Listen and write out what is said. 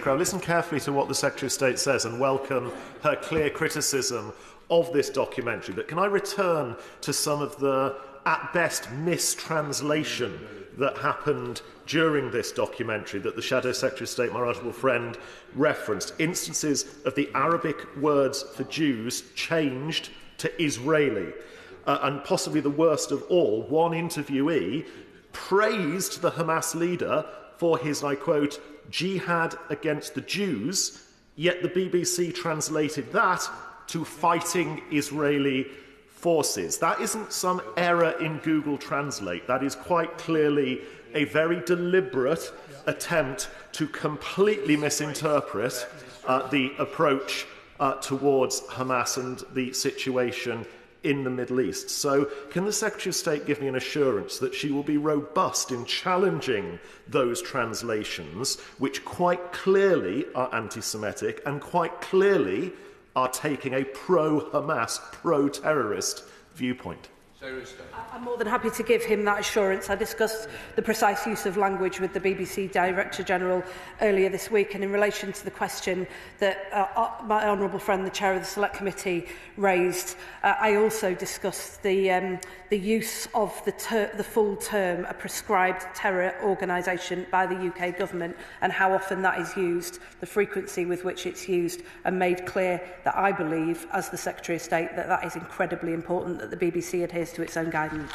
I listened carefully to what the Secretary of State says and welcome her clear criticism of this documentary. But can I return to some of the, at best, mistranslation that happened during this documentary that the Shadow Secretary of State, my honourable friend, referenced? Instances of the Arabic words for Jews changed to Israeli. And possibly the worst of all, one interviewee praised the Hamas leader for his, I quote, jihad against the Jews, yet the BBC translated that to fighting Israeli forces. That isn't some error in Google Translate. That is quite clearly a very deliberate attempt to completely misinterpret the approach towards Hamas and the situation in the Middle East. So can the Secretary of State give me an assurance that she will be robust in challenging those translations, which quite clearly are anti-Semitic and quite clearly are taking a pro-Hamas, pro-terrorist viewpoint? I'm more than happy to give him that assurance. I discussed the precise use of language with the BBC Director General earlier this week, and in relation to the question that my honourable friend, the Chair of the Select Committee, raised, I also discussed the use of the full term, a prescribed terror organisation, by the UK Government, and how often that is used, the frequency with which it's used, and made clear that I believe, as the Secretary of State, that that is incredibly important, that the BBC adheres to its own guidelines.